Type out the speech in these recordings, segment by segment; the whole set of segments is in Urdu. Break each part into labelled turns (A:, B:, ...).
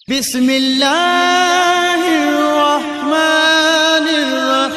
A: بسم اللہ الرحمن الرحیم۔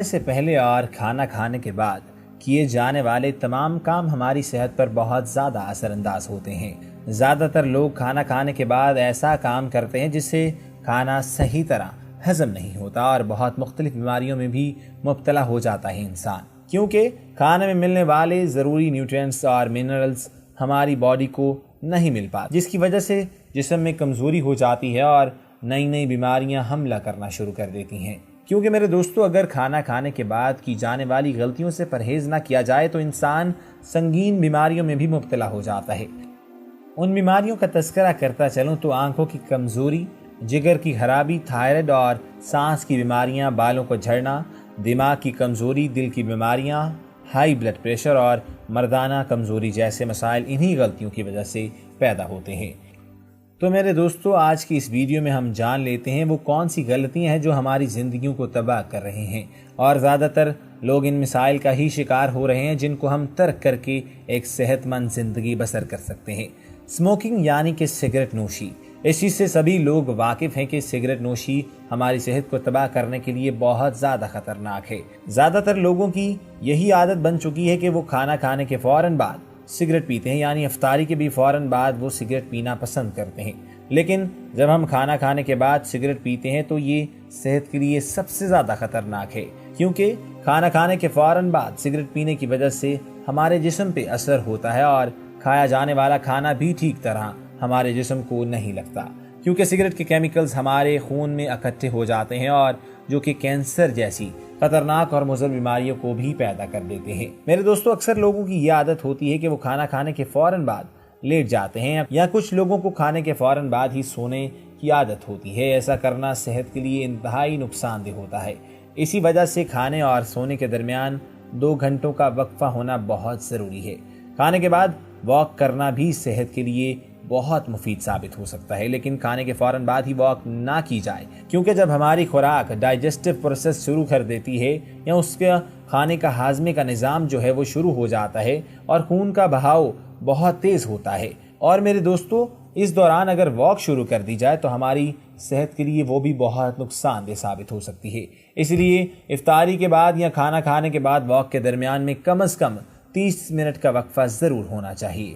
B: سے پہلے اور کھانا کھانے کے بعد کیے جانے والے تمام کام ہماری صحت پر بہت زیادہ اثر انداز ہوتے ہیں۔ زیادہ تر لوگ کھانا کھانے کے بعد ایسا کام کرتے ہیں جس سے کھانا صحیح طرح ہضم نہیں ہوتا اور بہت مختلف بیماریوں میں بھی مبتلا ہو جاتا ہے انسان، کیونکہ کھانے میں ملنے والے ضروری نیوٹرینٹس اور منرلز ہماری باڈی کو نہیں مل پاتے، جس کی وجہ سے جسم میں کمزوری ہو جاتی ہے اور نئی نئی بیماریاں حملہ کرنا شروع کر دیتی ہیں۔ کیونکہ میرے دوستو، اگر کھانا کھانے کے بعد کی جانے والی غلطیوں سے پرہیز نہ کیا جائے تو انسان سنگین بیماریوں میں بھی مبتلا ہو جاتا ہے۔ ان بیماریوں کا تذکرہ کرتا چلوں تو آنکھوں کی کمزوری، جگر کی خرابی، تھائرائیڈ اور سانس کی بیماریاں، بالوں کو جھڑنا، دماغ کی کمزوری، دل کی بیماریاں، ہائی بلڈ پریشر اور مردانہ کمزوری جیسے مسائل انہی غلطیوں کی وجہ سے پیدا ہوتے ہیں۔ تو میرے دوستو، آج کی اس ویڈیو میں ہم جان لیتے ہیں وہ کون سی غلطیاں ہیں جو ہماری زندگیوں کو تباہ کر رہی ہیں، اور زیادہ تر لوگ ان مسائل کا ہی شکار ہو رہے ہیں جن کو ہم ترک کر کے ایک صحت مند زندگی بسر کر سکتے ہیں۔ اسموکنگ یعنی کہ سگریٹ نوشی۔ اس چیز سے سبھی لوگ واقف ہیں کہ سگریٹ نوشی ہماری صحت کو تباہ کرنے کے لیے بہت زیادہ خطرناک ہے۔ زیادہ تر لوگوں کی یہی عادت بن چکی ہے کہ وہ کھانا کھانے کے فوراً بعد سگریٹ پیتے ہیں، یعنی افطاری کے بھی فوراً بعد وہ سگریٹ پینا پسند کرتے ہیں۔ لیکن جب ہم کھانا کھانے کے بعد سگریٹ پیتے ہیں تو یہ صحت کے لیے سب سے زیادہ خطرناک ہے، کیونکہ کھانا کھانے کے فوراً بعد سگریٹ پینے کی وجہ سے ہمارے جسم پہ اثر ہوتا ہے اور کھایا جانے والا کھانا بھی ٹھیک طرح ہمارے جسم کو نہیں لگتا، کیونکہ سگریٹ کے کیمیکلز ہمارے خون میں اکٹھے ہو جاتے ہیں اور جو کہ کینسر جیسی خطرناک اور مضر بیماریوں کو بھی پیدا کر دیتے ہیں۔ میرے دوستو، اکثر لوگوں کی یہ عادت ہوتی ہے کہ وہ کھانا کھانے کے فوراً بعد لیٹ جاتے ہیں، یا کچھ لوگوں کو کھانے کے فوراً بعد ہی سونے کی عادت ہوتی ہے۔ ایسا کرنا صحت کے لیے انتہائی نقصان دہ ہوتا ہے۔ اسی وجہ سے کھانے اور سونے کے درمیان 2 گھنٹوں کا وقفہ ہونا بہت ضروری ہے۔ کھانے کے بعد واک کرنا بھی صحت کے لیے بہت مفید ثابت ہو سکتا ہے، لیکن کھانے کے فوراً بعد ہی واک نہ کی جائے، کیونکہ جب ہماری خوراک ڈائجسٹو پروسیس شروع کر دیتی ہے یا اس کے کھانے کا ہاضمے کا نظام جو ہے وہ شروع ہو جاتا ہے اور خون کا بہاؤ بہت تیز ہوتا ہے، اور میرے دوستو اس دوران اگر واک شروع کر دی جائے تو ہماری صحت کے لیے وہ بھی بہت نقصان دہ ثابت ہو سکتی ہے۔ اس لیے افطاری کے بعد یا کھانا کھانے کے بعد واک کے درمیان میں کم از کم 30 منٹ کا وقفہ ضرور ہونا چاہیے۔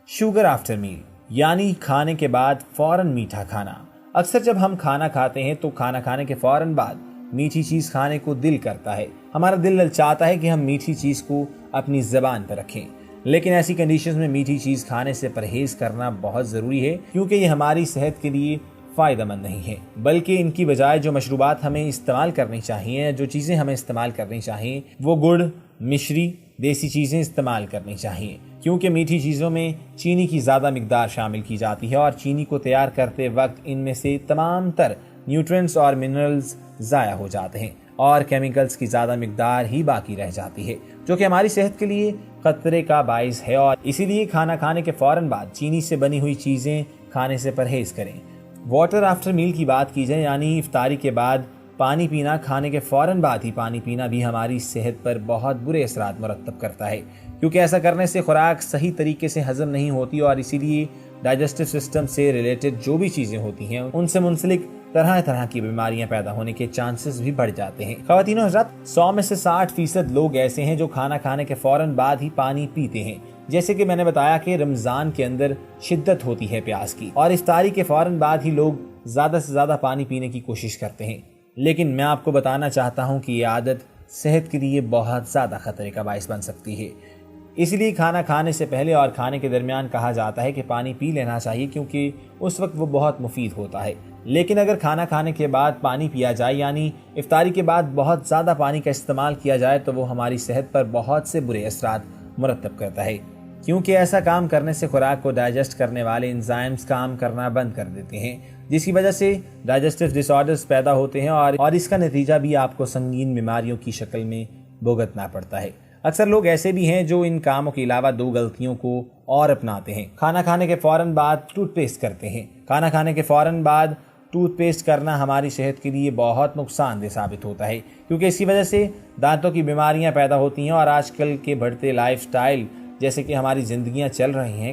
B: شوگر آفٹر میل یعنی کھانے کے بعد فوراً میٹھا کھانا۔ اکثر جب ہم کھانا کھاتے ہیں تو کھانا کھانے کے فوراً بعد میٹھی چیز کھانے کو دل کرتا ہے، ہمارا دل للچاتا ہے کہ ہم میٹھی چیز کو اپنی زبان پر رکھیں، لیکن ایسی کنڈیشنز میں میٹھی چیز کھانے سے پرہیز کرنا بہت ضروری ہے، کیونکہ یہ ہماری صحت کے لیے فائدہ مند نہیں ہے، بلکہ ان کی بجائے جو مشروبات ہمیں استعمال کرنی چاہیے، جو چیزیں ہمیں استعمال کرنی چاہیے، وہ گڑ، مشری، دیسی چیزیں استعمال کرنی چاہیے، کیونکہ میٹھی چیزوں میں چینی کی زیادہ مقدار شامل کی جاتی ہے اور چینی کو تیار کرتے وقت ان میں سے تمام تر نیوٹرینٹس اور منرلز ضائع ہو جاتے ہیں اور کیمیکلز کی زیادہ مقدار ہی باقی رہ جاتی ہے، جو کہ ہماری صحت کے لیے خطرے کا باعث ہے، اور اسی لیے کھانا کھانے کے فوراً بعد چینی سے بنی ہوئی چیزیں کھانے سے پرہیز کریں۔ واٹر آفٹر میل کی بات کی جائے، یعنی افطاری کے بعد پانی پینا، کھانے کے فوراً بعد ہی پانی پینا بھی ہماری صحت پر بہت برے اثرات مرتب کرتا ہے، کیونکہ ایسا کرنے سے خوراک صحیح طریقے سے ہضم نہیں ہوتی اور اسی لیے ڈائجسٹو سسٹم سے ریلیٹڈ جو بھی چیزیں ہوتی ہیں ان سے منسلک طرح طرح کی بیماریاں پیدا ہونے کے چانسز بھی بڑھ جاتے ہیں۔ خواتین و حضرات، 100 میں سے 60% لوگ ایسے ہیں جو کھانا کھانے کے فوراً بعد ہی پانی پیتے ہیں۔ جیسے کہ میں نے بتایا کہ رمضان کے اندر شدت ہوتی ہے پیاس کی، اور افطاری کے فوراً بعد ہی لوگ زیادہ سے زیادہ پانی پینے کی کوشش کرتے ہیں، لیکن میں آپ کو بتانا چاہتا ہوں کہ یہ عادت صحت کے لیے بہت زیادہ خطرے کا باعث بن سکتی ہے۔ اس لیے کھانا کھانے سے پہلے اور کھانے کے درمیان کہا جاتا ہے کہ پانی پی لینا چاہیے، کیونکہ اس وقت وہ بہت مفید ہوتا ہے۔ لیکن اگر کھانا کھانے کے بعد پانی پیا جائے، یعنی افطاری کے بعد بہت زیادہ پانی کا استعمال کیا جائے، تو وہ ہماری صحت پر بہت سے برے اثرات مرتب کرتا ہے، کیونکہ ایسا کام کرنے سے خوراک کو ڈائجسٹ کرنے والے انزائمز کام کرنا بند کر دیتے ہیں، جس کی وجہ سے ڈائجسٹو ڈس آرڈرز پیدا ہوتے ہیں اور اس کا نتیجہ بھی آپ کو سنگین بیماریوں کی شکل میں بھگتنا پڑتا ہے۔ اکثر لوگ ایسے بھی ہیں جو ان کاموں کے علاوہ 2 غلطیوں کو اور اپناتے ہیں۔ کھانا کھانے کے فوراً بعد ٹوتھ پیسٹ کرتے ہیں۔ کھانا کھانے کے فوراً بعد ٹوتھ پیسٹ کرنا ہماری صحت کے لیے بہت نقصان دہ ثابت ہوتا ہے، کیونکہ اس کی وجہ سے دانتوں کی بیماریاں پیدا ہوتی ہیں، اور آج کل کے بڑھتے لائف سٹائل جیسے کہ ہماری زندگیاں چل رہی ہیں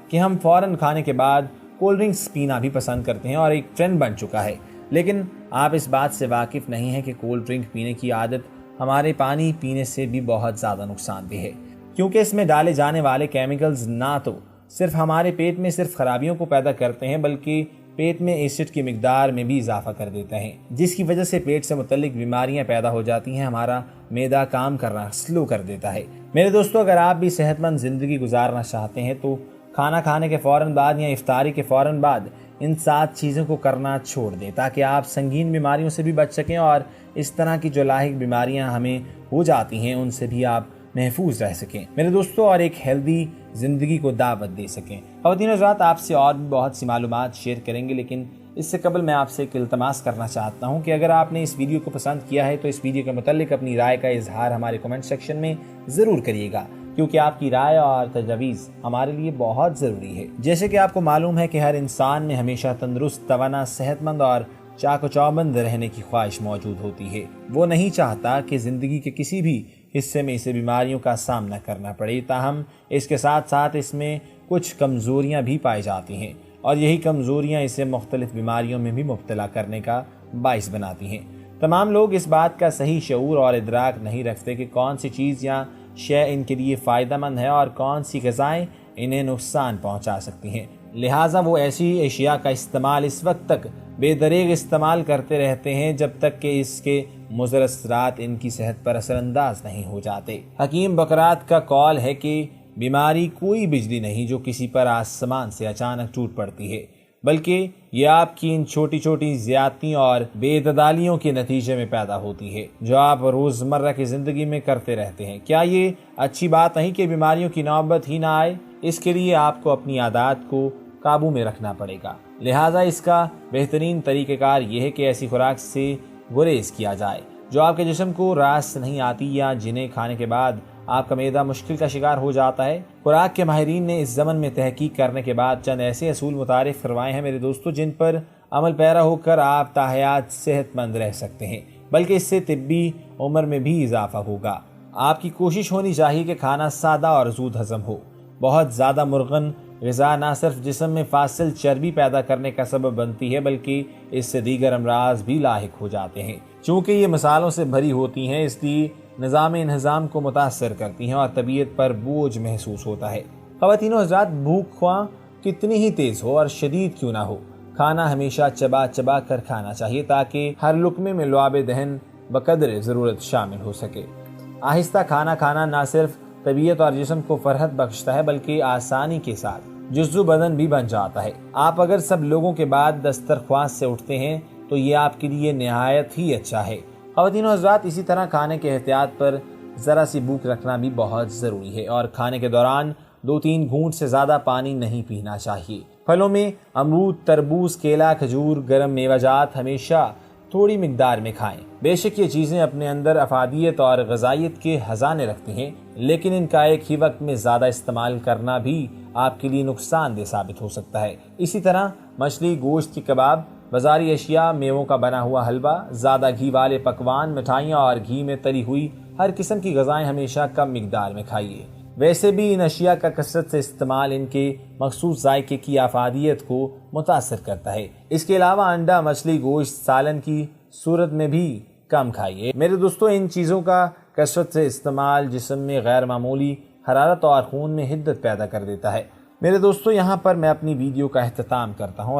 B: کہ ہم فوراً کھانے کے بعد کولڈ ڈرنکس پینا بھی پسند کرتے ہیں اور ایک ٹرینڈ بن چکا ہے۔ لیکن آپ اس بات سے واقف نہیں ہیں کہ کولڈ ڈرنک پینے کی عادت ہمارے پانی پینے سے بھی بہت زیادہ نقصان دہ ہے، کیونکہ اس میں ڈالے جانے والے کیمیکلز نہ تو صرف ہمارے پیٹ میں صرف خرابیوں کو پیدا کرتے ہیں بلکہ پیٹ میں ایسڈ کی مقدار میں بھی اضافہ کر دیتے ہیں، جس کی وجہ سے پیٹ سے متعلق بیماریاں پیدا ہو جاتی ہیں، ہمارا معدہ کام کرنا سلو کر دیتا ہے۔ میرے دوستو، اگر آپ بھی صحت مند زندگی گزارنا چاہتے ہیں تو کھانا کھانے کے فوراً بعد یا افطاری کے فوراً بعد ان 7 چیزوں کو کرنا چھوڑ دیں تاکہ آپ سنگین بیماریوں سے بھی بچ سکیں اور اس طرح کی جو لاحق بیماریاں ہمیں ہو جاتی ہیں ان سے بھی آپ محفوظ رہ سکیں میرے دوستو، اور ایک ہیلدی زندگی کو دعوت دے سکیں۔ خواتین و حضرات، آپ سے اور بھی بہت سی معلومات شیئر کریں گے، لیکن اس سے قبل میں آپ سے ایک التماس کرنا چاہتا ہوں کہ اگر آپ نے اس ویڈیو کو پسند کیا ہے تو اس ویڈیو کے متعلق اپنی رائے کا اظہار ہمارے کمنٹ سیکشن میں ضرور کریے گا، کیونکہ آپ کی رائے اور تجاویز ہمارے لیے بہت ضروری ہے۔ جیسے کہ آپ کو معلوم ہے کہ ہر انسان میں ہمیشہ تندرست، توانا، صحت مند اور چاق و چوبند رہنے کی خواہش موجود ہوتی ہے۔ وہ نہیں چاہتا کہ زندگی کے کسی بھی حصے میں اسے بیماریوں کا سامنا کرنا پڑے، تاہم اس کے ساتھ ساتھ اس میں کچھ کمزوریاں بھی پائی جاتی ہیں اور یہی کمزوریاں اسے مختلف بیماریوں میں بھی مبتلا کرنے کا باعث بناتی ہیں۔ تمام لوگ اس بات کا صحیح شعور اور ادراک نہیں رکھتے کہ کون سی چیز یا شے ان کے لیے فائدہ مند ہے اور کون سی غذائیں انہیں نقصان پہنچا سکتی ہیں، لہٰذا وہ ایسی اشیاء کا استعمال اس وقت تک بے دریغ استعمال کرتے رہتے ہیں جب تک کہ اس کے مضر اثرات ان کی صحت پر اثر انداز نہیں ہو جاتے۔ حکیم بقرات کا قول ہے کہ بیماری کوئی بجلی نہیں جو کسی پر آسمان سے اچانک ٹوٹ پڑتی ہے، بلکہ یہ آپ کی ان چھوٹی چھوٹی زیادتیوں اور بے اعتدالیوں کے نتیجے میں پیدا ہوتی ہے جو آپ روزمرہ کی زندگی میں کرتے رہتے ہیں۔ کیا یہ اچھی بات نہیں کہ بیماریوں کی نوبت ہی نہ آئے؟ اس کے لیے آپ کو اپنی عادات کو قابو میں رکھنا پڑے گا، لہٰذا اس کا بہترین طریقہ کار یہ ہے کہ ایسی خوراک سے گریز کیا جائے جو آپ کے جسم کو راس نہیں آتی یا جنہیں کھانے کے بعد آپ کا معدہ مشکل کا شکار ہو جاتا ہے۔ خوراک کے ماہرین نے اس ضمن میں تحقیق کرنے کے بعد چند ایسے اصول متعارف کروائے ہیں میرے دوستو جن پر عمل پیرا ہو کر آپ تاحیات صحت مند رہ سکتے ہیں، بلکہ اس سے طبی عمر میں بھی اضافہ ہوگا۔ آپ کی کوشش ہونی چاہیے کہ کھانا سادہ اور زود ہضم ہو۔ بہت زیادہ مرغن غذا نہ صرف جسم میں فاصل چربی پیدا کرنے کا سبب بنتی ہے بلکہ اس سے دیگر امراض بھی لاحق ہو جاتے ہیں۔ چونکہ یہ مسالوں سے بھری ہوتی ہیں اس لیے نظام انہضام کو متاثر کرتی ہیں اور طبیعت پر بوجھ محسوس ہوتا ہے۔ خواتین و حضرات، بھوک خواہ کتنی ہی تیز ہو اور شدید کیوں نہ ہو، کھانا ہمیشہ چبا چبا کر کھانا چاہیے تاکہ ہر لقمے میں لعاب دہن بقدر ضرورت شامل ہو سکے۔ آہستہ کھانا کھانا نہ صرف طبیعت اور جسم کو فرحت بخشتا ہے بلکہ آسانی کے ساتھ جزو بدن بھی بن جاتا ہے۔ آپ اگر سب لوگوں کے بعد دسترخوان سے اٹھتے ہیں تو یہ آپ کے لیے نہایت ہی اچھا ہے۔ خواتین و حضرات، اسی طرح کھانے کے احتیاط پر ذرا سی بھوک رکھنا بھی بہت ضروری ہے اور کھانے کے دوران 2-3 گھونٹ سے زیادہ پانی نہیں پینا چاہیے۔ پھلوں میں امرود، تربوز، کیلا، کھجور، گرم میوہ جات ہمیشہ تھوڑی مقدار میں کھائیں۔ بے شک یہ چیزیں اپنے اندر افادیت اور غذائیت کے خزانے رکھتی ہیں، لیکن ان کا ایک ہی وقت میں زیادہ استعمال کرنا بھی آپ کے لیے نقصان دہ ثابت ہو سکتا ہے۔ اسی طرح مچھلی، گوشت کے کباب، بازاری اشیاء، میووں کا بنا ہوا حلوہ، زیادہ گھی والے پکوان، مٹھائیاں اور گھی میں تلی ہوئی ہر قسم کی غذائیں ہمیشہ کم مقدار میں کھائیے۔ ویسے بھی ان اشیاء کا کثرت سے استعمال ان کے مخصوص ذائقے کی افادیت کو متاثر کرتا ہے۔ اس کے علاوہ انڈا، مچھلی، گوشت سالن کی صورت میں بھی کم کھائیے۔ میرے دوستو، ان چیزوں کا کثرت سے استعمال جسم میں غیر معمولی حرارت اور خون میں حدت پیدا کر دیتا ہے۔ میرے دوستو، یہاں پر میں اپنی ویڈیو کا اختتام کرتا ہوں۔